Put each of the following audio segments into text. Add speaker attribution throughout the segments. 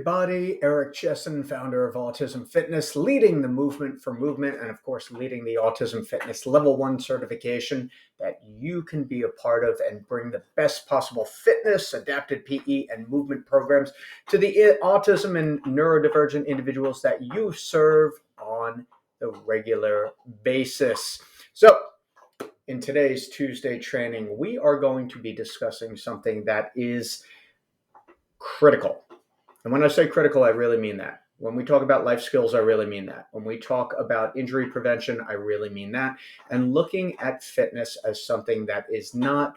Speaker 1: everybody. Eric Chessen, founder of Autism Fitness, leading the movement for movement, and of course, leading the Autism Fitness Level 1 certification that you can be a part of and bring the best possible fitness, adapted PE, and movement programs to the autism and neurodivergent individuals that you serve on the regular basis. So, in today's Tuesday training, we are going to be discussing something that is critical. And when I say critical, I really mean that. When we talk about life skills, I really mean that. When we talk about injury prevention, I really mean that. And looking at fitness as something that is not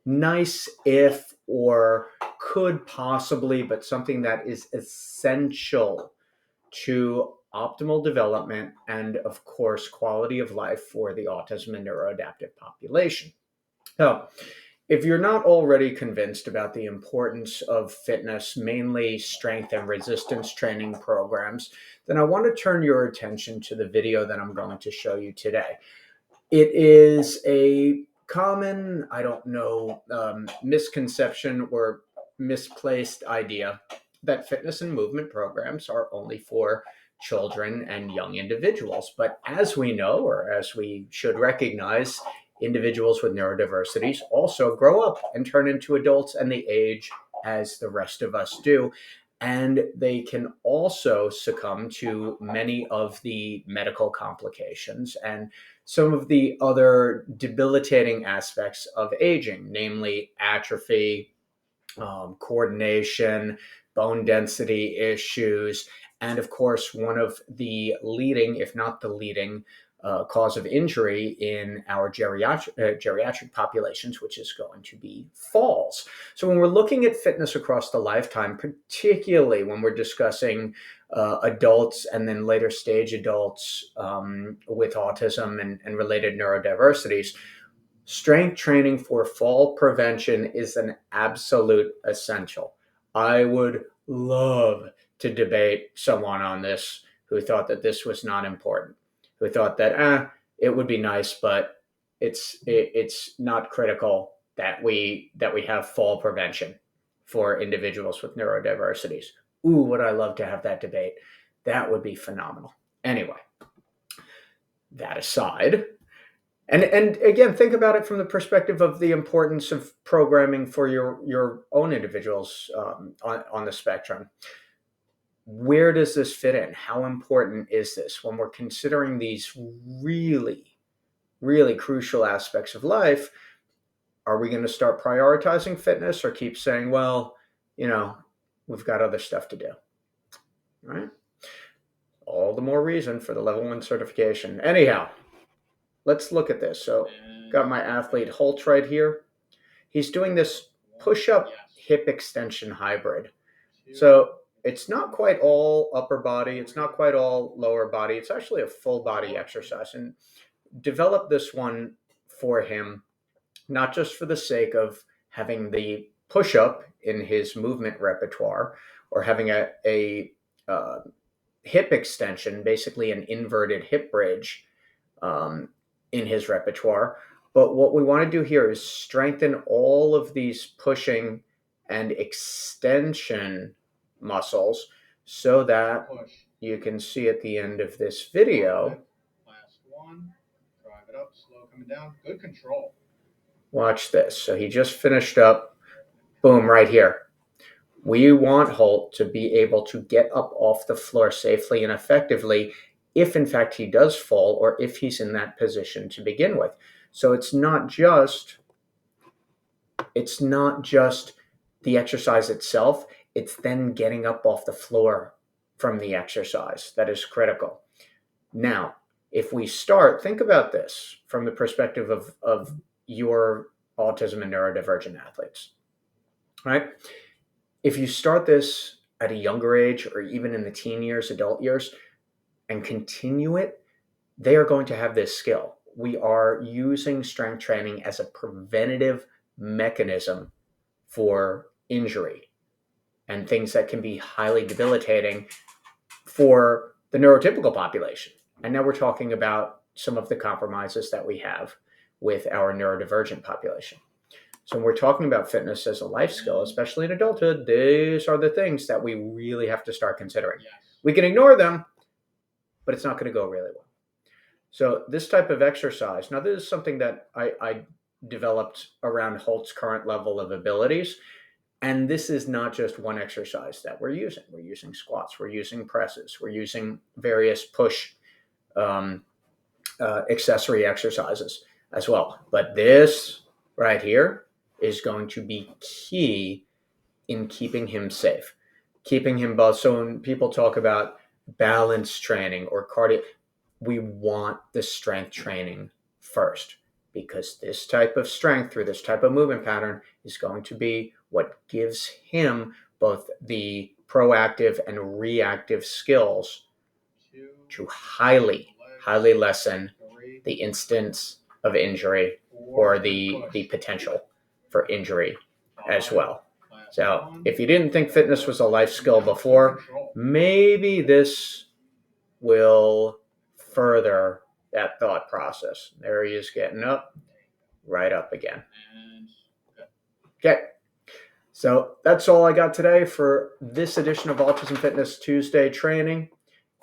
Speaker 1: nice if or could possibly, but something that is essential to optimal development and, of course, quality of life for the autism and neuroadaptive population. So, if you're not already convinced about the importance of fitness, mainly strength and resistance training programs, then I want to turn your attention to the video that I'm going to show you today. It is a common, misconception or misplaced idea that fitness and movement programs are only for children and young individuals. But as we know, or as we should recognize, individuals with neurodiversities also grow up and turn into adults, and they age as the rest of us do. And they can also succumb to many of the medical complications and some of the other debilitating aspects of aging, namely atrophy, coordination, bone density issues, and of course, one of the leading, if not the leading, cause of injury in our geriatric populations, which is going to be falls. So when we're looking at fitness across the lifetime, particularly when we're discussing adults and then later stage adults with autism and related neurodiversities, strength training for fall prevention is an absolute essential. I would love to debate someone on this who thought that this was not important, who thought that it would be nice, but it's not critical that we have fall prevention for individuals with neurodiversities. Ooh, would I love to have that debate? That would be phenomenal. Anyway, that aside, and again, think about it from the perspective of the importance of programming for your own individuals on the spectrum. Where does this fit in? How important is this when we're considering these really, really crucial aspects of life? Are we going to start prioritizing fitness or keep saying, well, we've got other stuff to do, right? All the more reason for the level 1 certification. Anyhow, let's look at this. So got my athlete Holt right here. He's doing this push-up hip extension hybrid. So it's not quite all upper body. It's not quite all lower body. It's actually a full body exercise. And developed this one for him, not just for the sake of having the push-up in his movement repertoire or having a hip extension, basically an inverted hip bridge in his repertoire. But what we want to do here is strengthen all of these pushing and extension muscles so that you can see at the end of this video.
Speaker 2: Last one. Drive it up, slow coming down. Good control.
Speaker 1: Watch this. So he just finished up. Boom, right here. We want Holt to be able to get up off the floor safely and effectively if in fact he does fall or if he's in that position to begin with. So it's not just the exercise itself, it's then getting up off the floor from the exercise that is critical. Now, if we start, think about this from the perspective of your autism and neurodivergent athletes, right? If you start this at a younger age or even in the teen years, adult years, and continue it, they are going to have this skill. We are using strength training as a preventative mechanism for injury and things that can be highly debilitating for the neurotypical population. And now we're talking about some of the compromises that we have with our neurodivergent population. So when we're talking about fitness as a life skill, especially in adulthood, these are the things that we really have to start considering.
Speaker 2: Yes.
Speaker 1: We can ignore them, but it's not going to go really well. So this type of exercise, now this is something that I developed around Holt's current level of abilities. And this is not just one exercise that we're using. We're using squats, we're using presses, we're using various push accessory exercises as well. But this right here is going to be key in keeping him safe, keeping him both. So when people talk about balance training or cardio, we want the strength training first, because this type of strength through this type of movement pattern is going to be what gives him both the proactive and reactive skills to highly lessen the instance of injury or the potential for injury as well. So if you didn't think fitness was a life skill before, maybe this will further that thought process. There he is getting up, right up again. Okay. So that's all I got today for this edition of Autism Fitness Tuesday Training.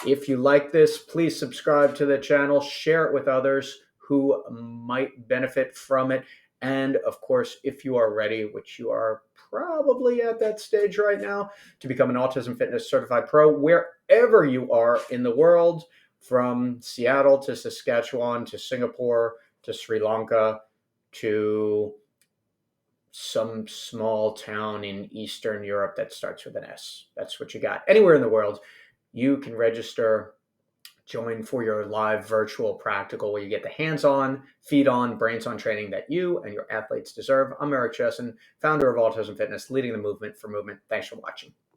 Speaker 1: If you like this, please subscribe to the channel, share it with others who might benefit from it. And of course, if you are ready, which you are probably at that stage right now, to become an Autism Fitness Certified Pro, wherever you are in the world, from Seattle to Saskatchewan to Singapore to Sri Lanka to some small town in Eastern Europe that starts with an S. That's what you got. Anywhere in the world, you can register, join for your live virtual practical where you get the hands-on, feet-on, brains-on training that you and your athletes deserve. I'm Eric Chessen, founder of Autism Fitness, leading the movement for movement. Thanks for watching.